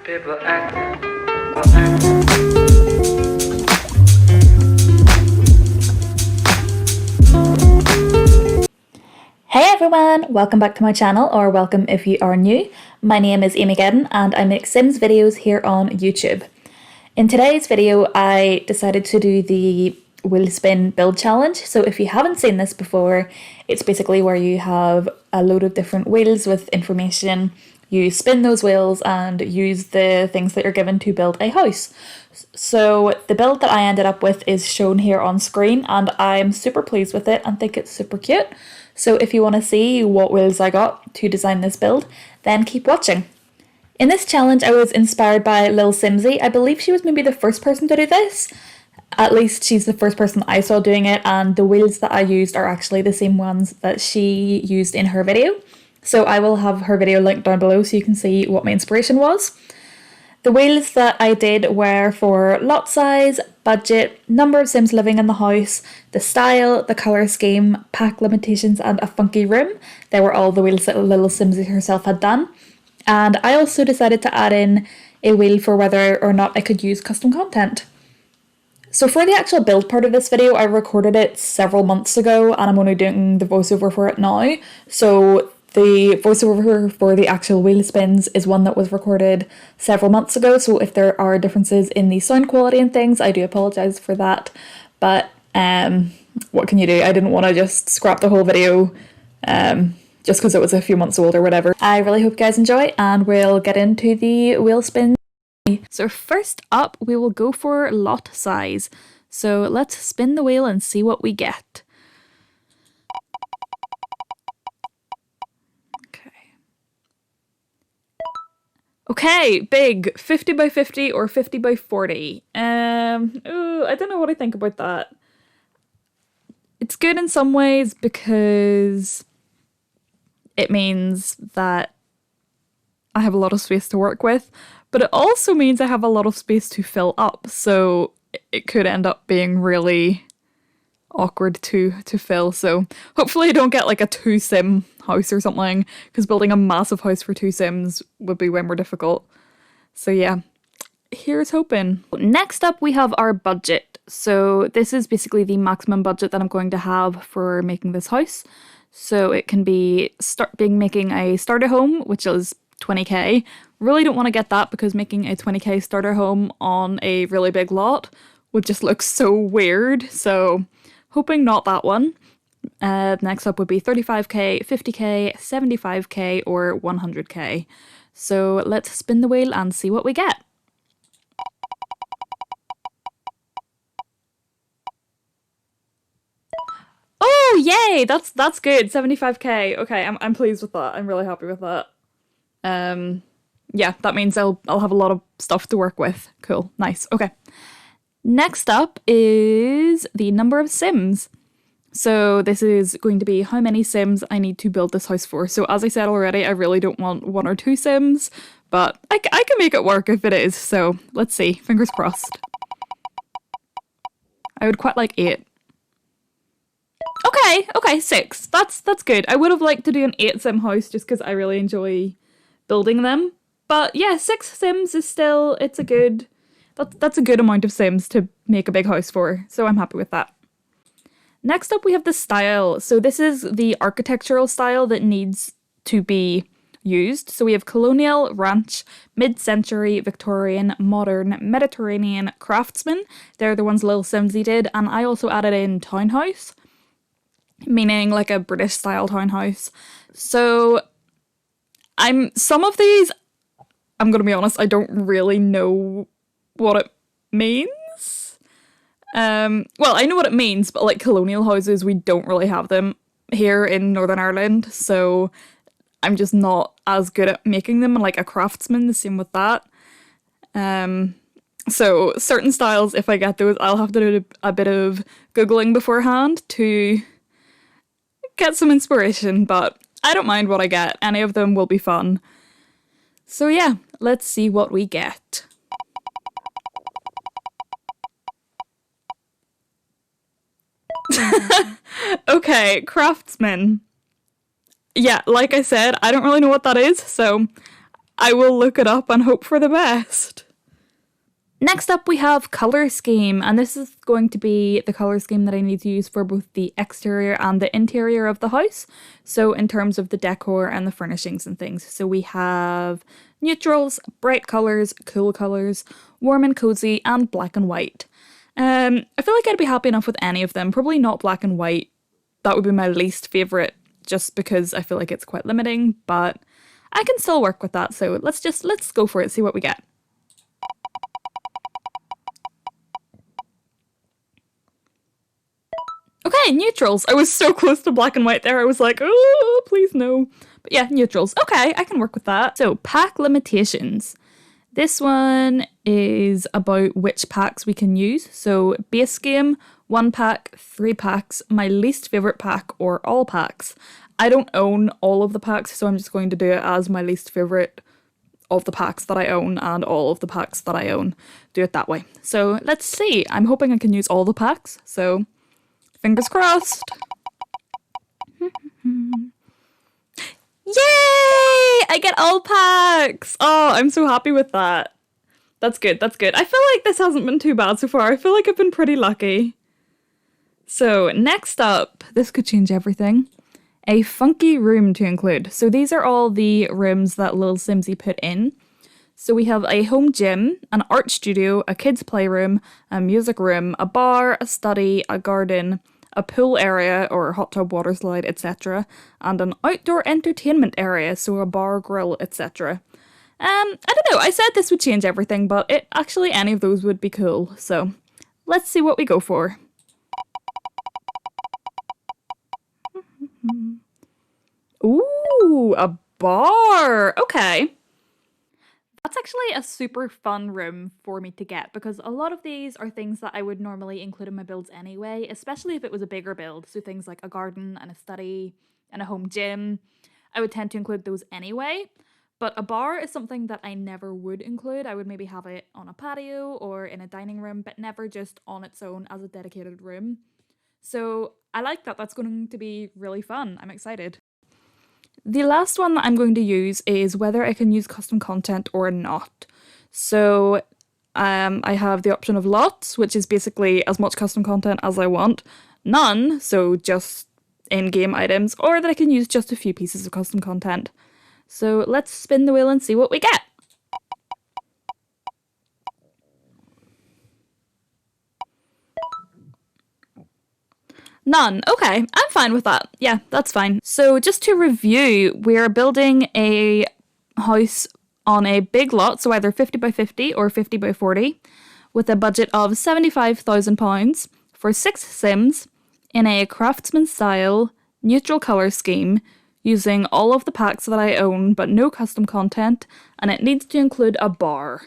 People acting. Hey everyone! Welcome back to my channel, or welcome if you are new. My name is Amy Gedden and I make Sims videos here on YouTube. In today's video I decided to do the wheel spin build challenge. So if you haven't seen this before, it's basically where you have a load of different wheels with information. You spin those wheels and use the things that you're given to build a house. So the build that I ended up with is shown here on screen and I'm super pleased with it and think it's super cute. So if you want to see what wheels I got to design this build, then keep watching. In this challenge I was inspired by Lil Simsy. I believe she was maybe the first person to do this. At least she's the first person I saw doing it, and the wheels that I used are actually the same ones that she used in her video. So I will have her video linked down below so you can see what my inspiration was. The wheels that I did were for lot size, budget, number of Sims living in the house, the style, the colour scheme, pack limitations and a funky room. They were all the wheels that Little Simsy herself had done. And I also decided to add in a wheel for whether or not I could use custom content. So for the actual build part of this video, I recorded it several months ago and I'm only doing the voiceover for it now. So the voiceover for the actual wheel spins is one that was recorded several months ago, so if there are differences in the sound quality and things, I do apologise for that. But what can you do? I didn't want to just scrap the whole video just because it was a few months old or whatever. I really hope you guys enjoy and we'll get into the wheel spin. So first up, we will go for lot size. So let's spin the wheel and see what we get. Okay, big, 50 by 50 or 50 by 40. Ooh, I don't know what I think about that. It's good in some ways because it means that I have a lot of space to work with, but it also means I have a lot of space to fill up, so it could end up being really awkward to fill. So hopefully I don't get like a 2-sim house or something, because building a massive house for 2 Sims would be way more difficult. So yeah, here's hoping. Next up we have our budget. So this is basically the maximum budget that I'm going to have for making this house. So it can be making a starter home, which is 20k. Really don't want to get that because making a 20k starter home on a really big lot would just look so weird. So hoping not that one. Next up would be 35k, 50k, 75k or 100k. So let's spin the wheel and see what we get. Oh yay! That's good. 75k. Okay, I'm pleased with that. I'm really happy with that. Yeah, that means I'll have a lot of stuff to work with. Cool. Nice. Okay. Next up is the number of Sims. So this is going to be how many Sims I need to build this house for. So as I said already, I really don't want 1 or 2 Sims, but I can make it work if it is. So let's see. Fingers crossed. I would quite like 8. Okay, 6. That's good. I would have liked to do an 8 Sim house just because I really enjoy building them. But yeah, 6 Sims is still, it's a good, that's a good amount of Sims to make a big house for. So I'm happy with that. Next up we have the style. So this is the architectural style that needs to be used. So we have colonial, ranch, mid-century, Victorian, modern, Mediterranean, craftsman. They're the ones Lil Simsy did, and I also added in townhouse, meaning like a British style townhouse. So some of these, I'm gonna be honest, I don't really know what it means. Well, I know what it means, but like colonial houses, we don't really have them here in Northern Ireland, so I'm just not as good at making them. Like a craftsman, the same with that. So certain styles, if I get those, I'll have to do a bit of Googling beforehand to get some inspiration, but I don't mind what I get. Any of them will be fun. So yeah, let's see what we get. Okay, craftsman. Yeah, like I said, I don't really know what that is, so I will look it up and hope for the best. Next up we have colour scheme, and this is going to be the colour scheme that I need to use for both the exterior and the interior of the house. So in terms of the decor and the furnishings and things. So we have neutrals, bright colours, cool colours, warm and cosy, and black and white. I feel like I'd be happy enough with any of them, probably not black and white. That would be my least favourite just because I feel like it's quite limiting, but I can still work with that. So let's go for it, see what we get. Okay, neutrals. I was so close to black and white there. I was like, oh, please no. But yeah, neutrals. Okay, I can work with that. So, pack limitations. This one is about which packs we can use. So, base game, 1 pack, 3 packs, my least favourite pack, or all packs. I don't own all of the packs, so I'm just going to do it as my least favourite of the packs that I own and all of the packs that I own. Do it that way. So, let's see. I'm hoping I can use all the packs, so fingers crossed. Yay! I get all packs! Oh, I'm so happy with that. That's good, that's good. I feel like this hasn't been too bad so far. I feel like I've been pretty lucky. So, next up, this could change everything. A funky room to include. So these are all the rooms that Little Simsy put in. So we have a home gym, an art studio, a kids' playroom, a music room, a bar, a study, a garden, a pool area or hot tub water slide, etc. and an outdoor entertainment area, so a bar, grill, etc. I don't know, I said this would change everything, but actually any of those would be cool, so let's see what we go for. Ooh, a bar! Okay. That's actually a super fun room for me to get because a lot of these are things that I would normally include in my builds anyway, especially if it was a bigger build. So things like a garden and a study and a home gym, I would tend to include those anyway. But a bar is something that I never would include. I would maybe have it on a patio or in a dining room, but never just on its own as a dedicated room. So I like that. That's going to be really fun. I'm excited. The last one that I'm going to use is whether I can use custom content or not. So I have the option of lots, which is basically as much custom content as I want, none, so just in-game items, or that I can use just a few pieces of custom content. So let's spin the wheel and see what we get. None. Okay, I'm fine with that. Yeah, that's fine. So just to review, we're building a house on a big lot, so either 50 by 50 or 50 by 40, with a budget of £75,000 for 6 Sims in a craftsman style, neutral colour scheme, using all of the packs that I own but no custom content, and it needs to include a bar.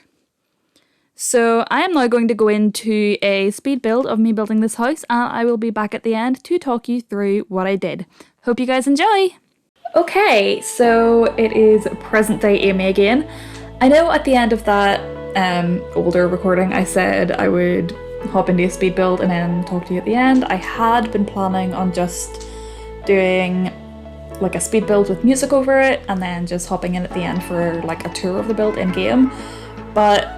So I am now going to go into a speed build of me building this house, and I will be back at the end to talk you through what I did. Hope you guys enjoy! Okay, so it is present day Amy again. I know at the end of that older recording I said I would hop into a speed build and then talk to you at the end. I had been planning on just doing like a speed build with music over it and then just hopping in at the end for like a tour of the build in game, but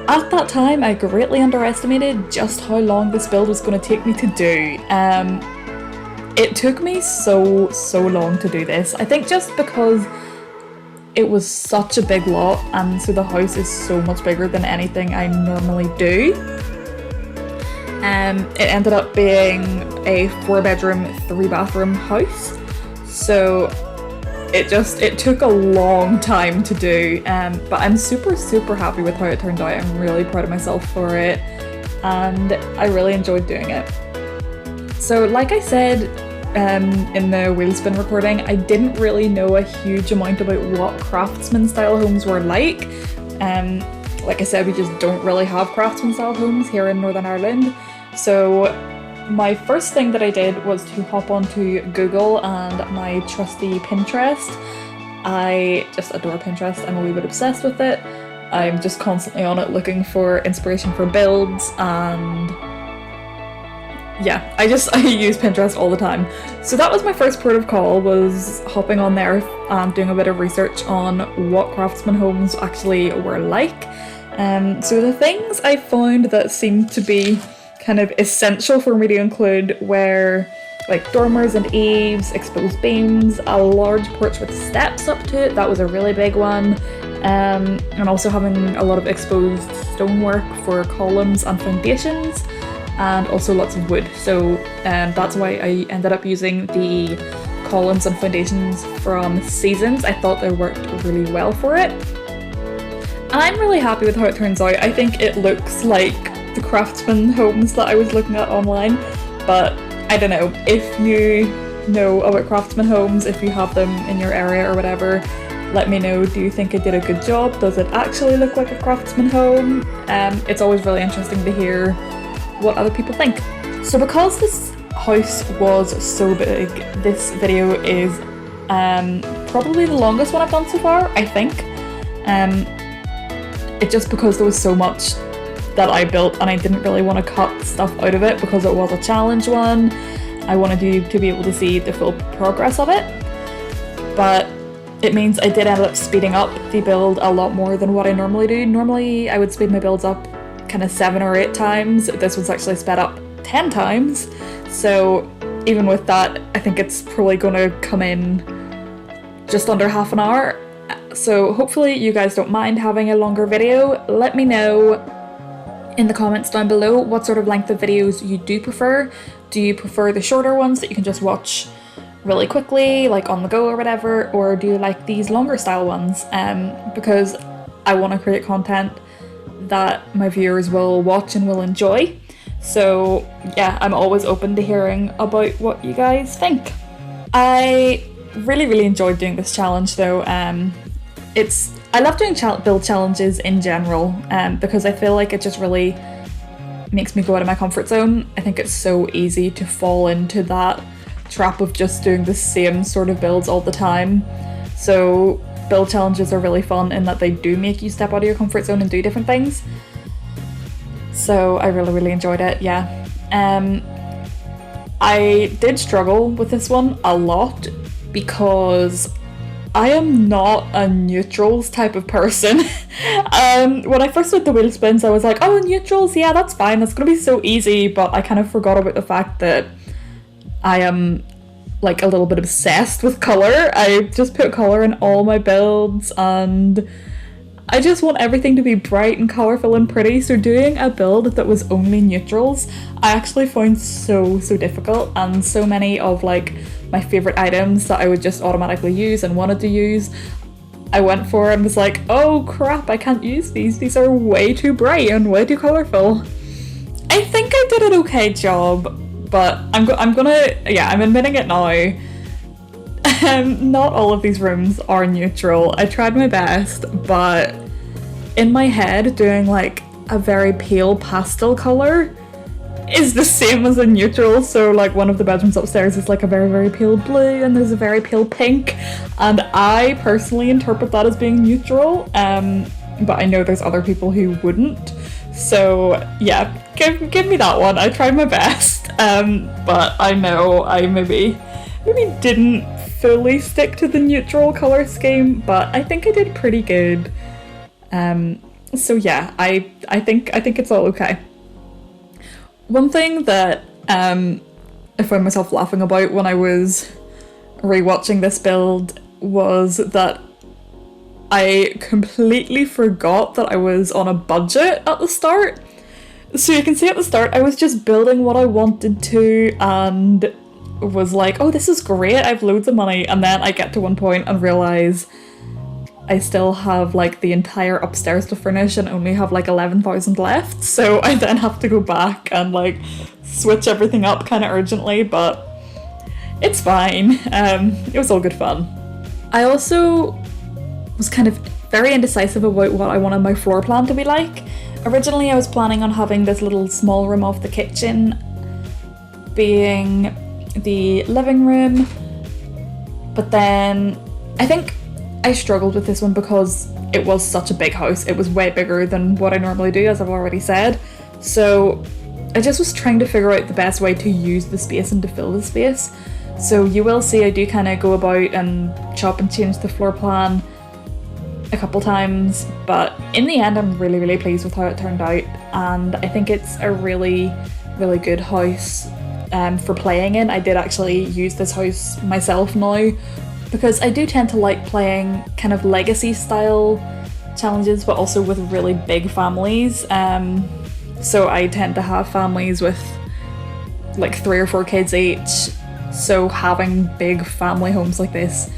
at that time, I greatly underestimated just how long this build was going to take me to do. It took me so long to do this. I think just because it was such a big lot, and so the house is so much bigger than anything I normally do. It ended up being a 4-bedroom, 3-bathroom house. So it took a long time to do, but I'm super happy with how it turned out. I'm really proud of myself for it, and I really enjoyed doing it. So like I said in the wheelspin recording, I didn't really know a huge amount about what craftsman style homes were like. Like I said, we just don't really have craftsman style homes here in Northern Ireland. So my first thing that I did was to hop onto Google and my trusty Pinterest. I just adore Pinterest, I'm a wee bit obsessed with it. I'm just constantly on it looking for inspiration for builds, and yeah, I use Pinterest all the time. So that was my first port of call, was hopping on there and doing a bit of research on what craftsman homes actually were like. So the things I found that seemed to be kind of essential for me to include were like dormers and eaves, exposed beams, a large porch with steps up to it, that was a really big one, and also having a lot of exposed stonework for columns and foundations, and also lots of wood. So that's why I ended up using the columns and foundations from Seasons. I thought they worked really well for it. And I'm really happy with how it turns out. I think it looks like the craftsman homes that I was looking at online, but I don't know, if you know about craftsman homes, if you have them in your area or whatever, let me know. Do you think it did a good job? Does it actually look like a craftsman home? It's always really interesting to hear what other people think. So because this house was so big, this video is probably the longest one I've done so far, I think. It's just because there was so much that I built and I didn't really want to cut stuff out of it because it was a challenge one. I wanted you to be able to see the full progress of it, but it means I did end up speeding up the build a lot more than what I normally do. Normally I would speed my builds up kind of 7 or 8 times. This was actually sped up 10 times. So even with that, I think it's probably going to come in just under half an hour. So hopefully you guys don't mind having a longer video. Let me know in the comments down below what sort of length of videos you do prefer. Do you prefer the shorter ones that you can just watch really quickly, like on the go or whatever, or do you like these longer style ones? Because I want to create content that my viewers will watch and will enjoy. So yeah, I'm always open to hearing about what you guys think. I really enjoyed doing this challenge though. I love doing build challenges in general, because I feel like it just really makes me go out of my comfort zone. I think it's so easy to fall into that trap of just doing the same sort of builds all the time. So build challenges are really fun in that they do make you step out of your comfort zone and do different things. So I really enjoyed it, yeah. I did struggle with this one a lot because I am not a neutrals type of person. When I first did the wheel spins, I was like, oh, neutrals, yeah, that's fine, that's gonna be so easy, but I kind of forgot about the fact that I am like a little bit obsessed with colour. I just put colour in all my builds and I just want everything to be bright and colourful and pretty, so doing a build that was only neutrals, I actually found so difficult, and so many of like my favourite items that I would just automatically use and wanted to use, I went for and was like, oh crap, I can't use these are way too bright and way too colourful. I think I did an okay job, but I'm admitting it now. Not all of these rooms are neutral. I tried my best, but in my head, doing like a very pale pastel colour is the same as a neutral. So like one of the bedrooms upstairs is like a very pale blue and there's a very pale pink, and I personally interpret that as being neutral, but I know there's other people who wouldn't. So yeah, give me that one. I tried my best, but I know I maybe didn't fully stick to the neutral colour scheme, but I think I did pretty good. So yeah, I think it's all okay. One thing that I found myself laughing about when I was rewatching this build was that I completely forgot that I was on a budget at the start. So you can see at the start I was just building what I wanted to and was like, oh, this is great, I have loads of money, and then I get to one point and realise I still have like the entire upstairs to furnish and only have like 11,000 left, so I then have to go back and like switch everything up kind of urgently, but it's fine. It was all good fun. I also was kind of very indecisive about what I wanted my floor plan to be like. Originally I was planning on having this little small room off the kitchen being the living room, but then I think I struggled with this one because it was such a big house. It was way bigger than what I normally do, as I've already said. So I just was trying to figure out the best way to use the space and to fill the space. So you will see I do kind of go about and chop and change the floor plan a couple times, but in the end I'm really, really pleased with how it turned out, and I think it's a really, really good house for playing in. I did actually use this house myself now because I do tend to like playing kind of legacy style challenges, but also with really big families. So I tend to have families with like 3 or 4 kids each, so having big family homes like this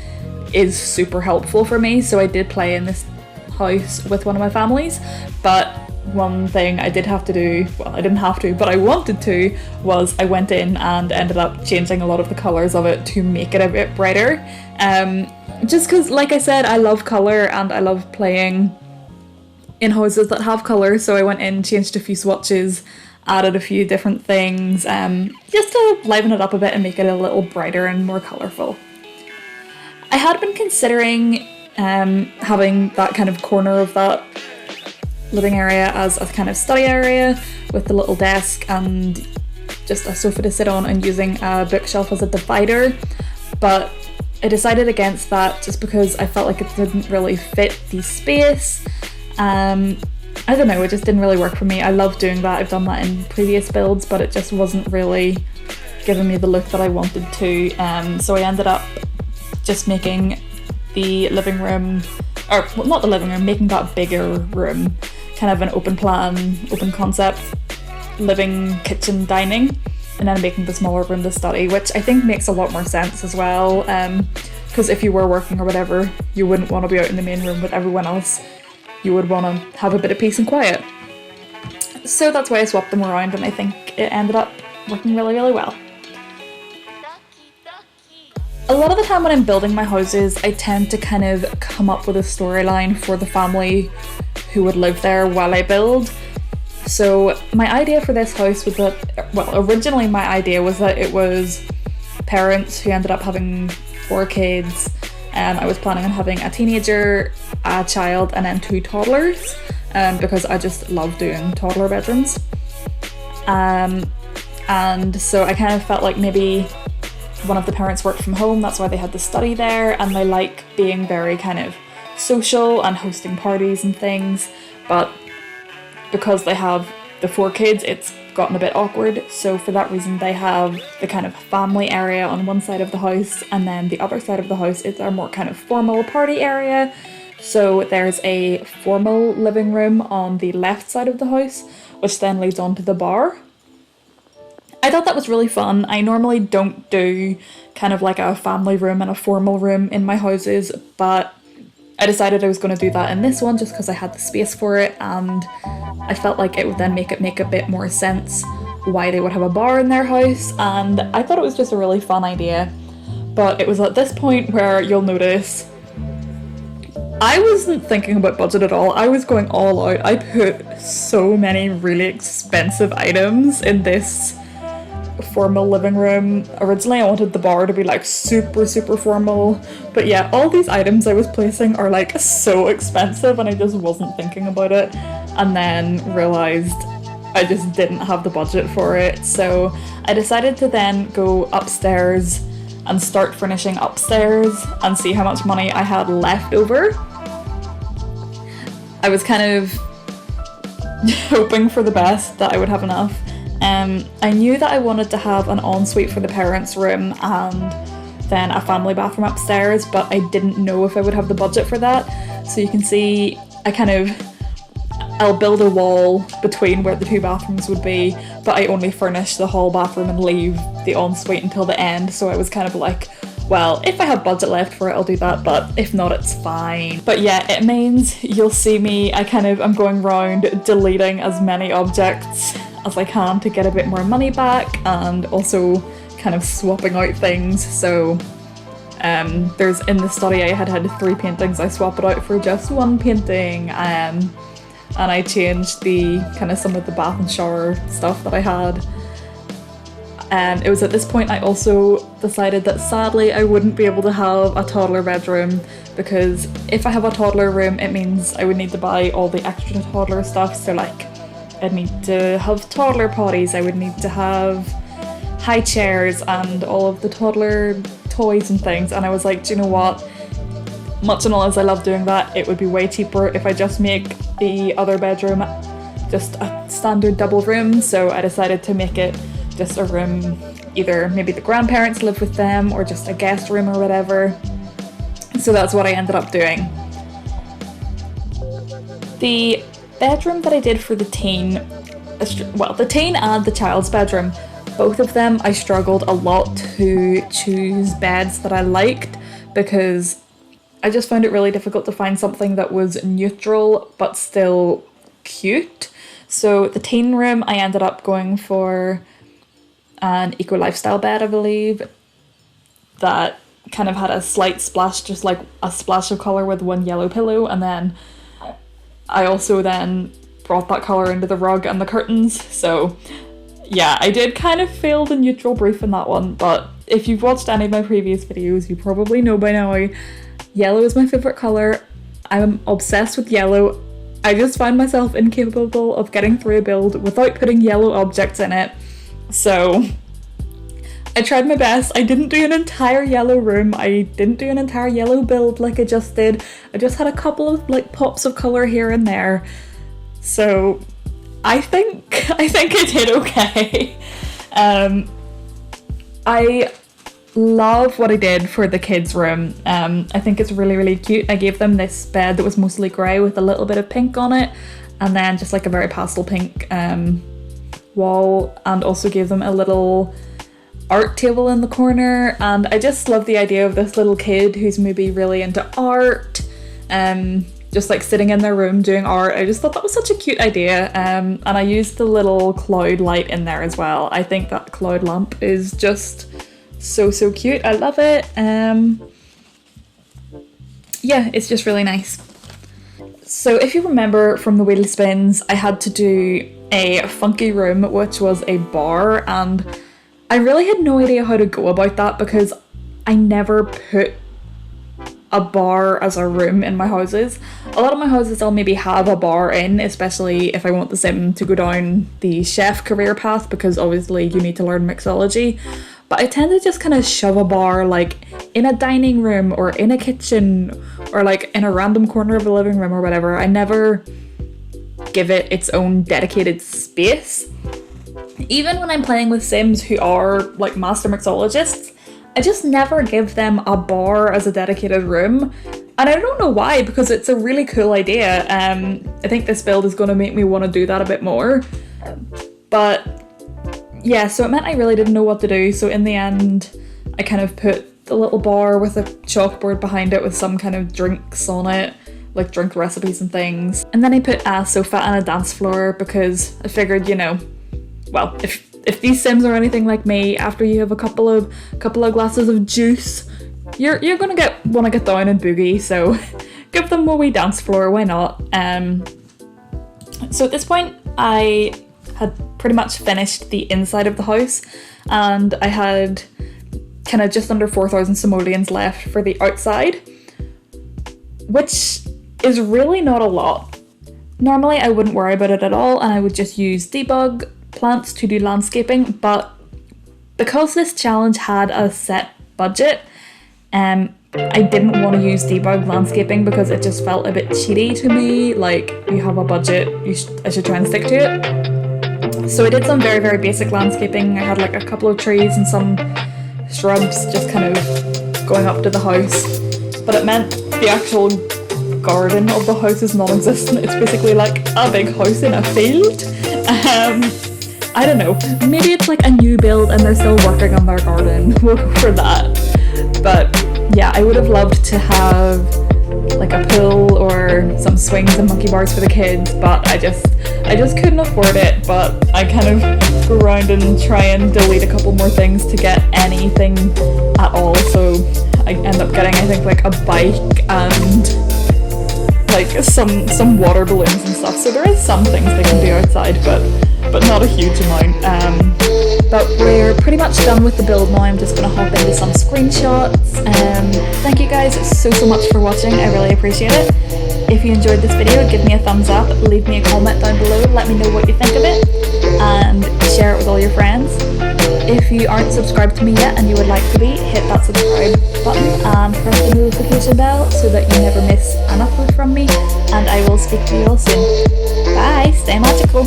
is super helpful for me. So I did play in this house with one of my families, but one thing I did have to do, well, I didn't have to, but I wanted to, was I went in and ended up changing a lot of the colours of it to make it a bit brighter. Just because, like I said, I love colour and I love playing in houses that have colour, so I went in, changed a few swatches, added a few different things, just to liven it up a bit and make it a little brighter and more colourful. I had been considering having that kind of corner of that living area as a kind of study area with the little desk and just a sofa to sit on, and using a bookshelf as a divider, but I decided against that just because I felt like it didn't really fit the space. I don't know, it just didn't really work for me. I love doing that, I've done that in previous builds, but it just wasn't really giving me the look that I wanted to, so I ended up just making the living room, or well, not the living room, making that bigger room kind of an open plan, open concept living, kitchen, dining, and then making the smaller room the study, which I think makes a lot more sense as well, because if you were working or whatever, you wouldn't want to be out in the main room with everyone else. You would want to have a bit of peace and quiet. So that's why I swapped them around, and I think it ended up working really, really well. A lot of the time when I'm building my houses, I tend to kind of come up with a storyline for the family who would live there while I build. So my idea for this house was that, well, originally my idea was that it was parents who ended up having 4 kids. I was planning on having a teenager, a child, and then 2 toddlers, because I just love doing toddler bedrooms. And so I kind of felt like maybe one of the parents worked from home, that's why they had the study there, and they like being very kind of social and hosting parties and things, but because they have the 4 kids, it's gotten a bit awkward, so for that reason they have the kind of family area on one side of the house, and then the other side of the house is our more kind of formal party area. So there's a formal living room on the left side of the house, which then leads on to the bar. I thought that was really fun. I normally don't do kind of like a family room and a formal room in my houses, but I decided I was going to do that in this one just because I had the space for it, and I felt like it would then make a bit more sense why they would have a bar in their house, and I thought it was just a really fun idea. But it was at this point where you'll notice I wasn't thinking about budget at all. I was going all out. I put so many really expensive items in this formal living room. Originally I wanted the bar to be like super formal, but yeah, all these items I was placing are like so expensive, and I just wasn't thinking about it, and then realised I just didn't have the budget for it. So I decided to then go upstairs and start furnishing upstairs and see how much money I had left over. I was kind of hoping for the best, that I would have enough. I knew that I wanted to have an ensuite for the parents' room and then a family bathroom upstairs, but I didn't know if I would have the budget for that. So you can see I'll build a wall between where the 2 bathrooms would be, but I only furnish the hall bathroom and leave the ensuite until the end. So I was kind of like, well, if I have budget left for it, I'll do that, but if not, it's fine. But yeah, it means you'll see me, I'm going around deleting as many objects as I can to get a bit more money back, and also kind of swapping out things. So there's, in the study I had 3 paintings, I swapped it out for just 1 painting, and I changed the kind of some of the bath and shower stuff that I had. It was at this point I also decided that sadly I wouldn't be able to have a toddler bedroom, because if I have a toddler room it means I would need to buy all the extra toddler stuff, so like I'd need to have toddler potties, I would need to have high chairs and all of the toddler toys and things, and I was like, do you know what? Much and all as I love doing that, it would be way cheaper if I just make the other bedroom just a standard double room, so I decided to make it just a room, either maybe the grandparents live with them or just a guest room or whatever. So that's what I ended up doing. The bedroom that I did for the teen, well, the teen and the child's bedroom, both of them I struggled a lot to choose beds that I liked because I just found it really difficult to find something that was neutral but still cute. So the teen room, I ended up going for an eco lifestyle bed, I believe, that kind of had a slight splash, just like a splash of colour with one yellow pillow, and then I also then brought that colour into the rug and the curtains. So yeah, I did kind of fail the neutral brief in that one, but if you've watched any of my previous videos, you probably know by now yellow is my favourite colour. I'm obsessed with yellow. I just find myself incapable of getting through a build without putting yellow objects in it. So I tried my best. I didn't do an entire yellow room. I didn't do an entire yellow build like I just did. I just had a couple of like pops of colour here and there. So I think I did okay. I love what I did for the kids' room. I think it's really, really cute. I gave them this bed that was mostly grey with a little bit of pink on it, and then just like a very pastel pink wall, and also gave them a little art table in the corner. And I just love the idea of this little kid who's maybe really into art, just like sitting in their room doing art. I just thought that was such a cute idea, and I used the little cloud light in there as well. I think that cloud lamp is just so cute. I love it. Yeah, it's just really nice. So if you remember from the wheel spins, I had to do a funky room, which was a bar, and I really had no idea how to go about that because I never put a bar as a room in my houses. A lot of my houses I'll maybe have a bar in, especially if I want the sim to go down the chef career path, because obviously you need to learn mixology. But I tend to just kind of shove a bar like in a dining room or in a kitchen or like in a random corner of the living room or whatever. I never give it its own dedicated space. Even when I'm playing with sims who are like master mixologists, I just never give them a bar as a dedicated room. And I don't know why, because it's a really cool idea. I think this build is going to make me want to do that a bit more. But yeah, so it meant I really didn't know what to do. So in the end, I kind of put the little bar with a chalkboard behind it with some kind of drinks on it, like drink recipes and things. And then I put a sofa and a dance floor because I figured, you know, well, if these sims are anything like me, after you have a couple of glasses of juice, you're gonna wanna get down and boogie. So give them a wee dance floor. Why not? So at this point, I had pretty much finished the inside of the house, and I had kind of just under 4,000 simoleons left for the outside, which is really not a lot. Normally I wouldn't worry about it at all, and I would just use debug plants to do landscaping, but because this challenge had a set budget, I didn't want to use debug landscaping because it just felt a bit cheaty to me. Like, you have a budget, I should try and stick to it. So I did some very, very basic landscaping. I had like a couple of trees and some shrubs just kind of going up to the house, but it meant the actual garden of the house is non-existent. It's basically like a big house in a field. I don't know, maybe it's like a new build and they're still working on their garden. We'll go for that. But yeah, I would have loved to have like a pool or some swings and monkey bars for the kids, but I just couldn't afford it. But I kind of go around and try and delete a couple more things to get anything at all. So I end up getting, I think, like a bike and like some water balloons and stuff. So there is some things they can do outside, but not a huge amount. But we're pretty much done with the build now. I'm just going to hop into some screenshots. Thank you guys so much for watching. I really appreciate it. If you enjoyed this video, give me a thumbs up, leave me a comment down below, let me know what you think of it, and share it with all your friends. If you aren't subscribed to me yet and you would like to be, hit that subscribe button and press the notification bell so that you never miss an upload from me, and I will speak to you all soon. Bye, stay magical.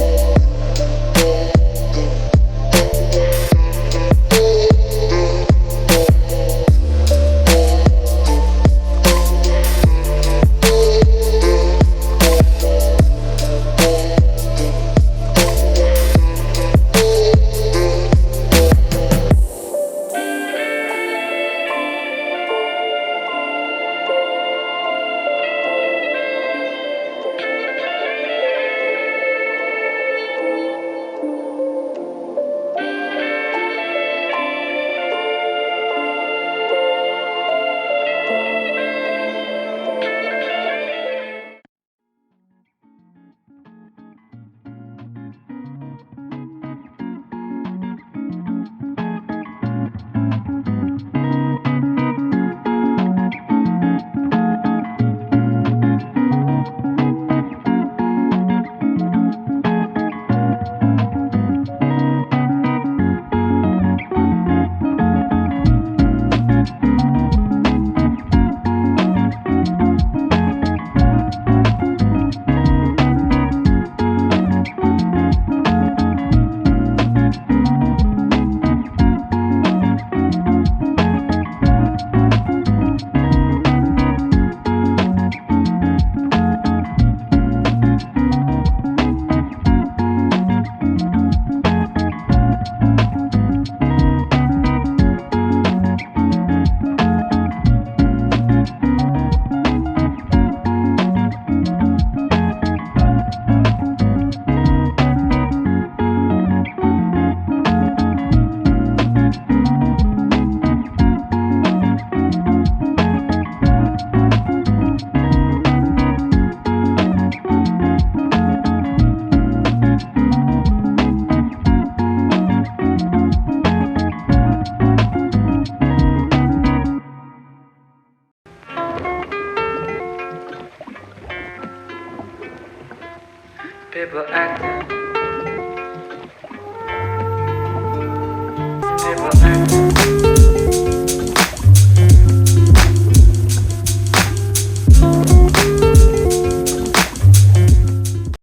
People acting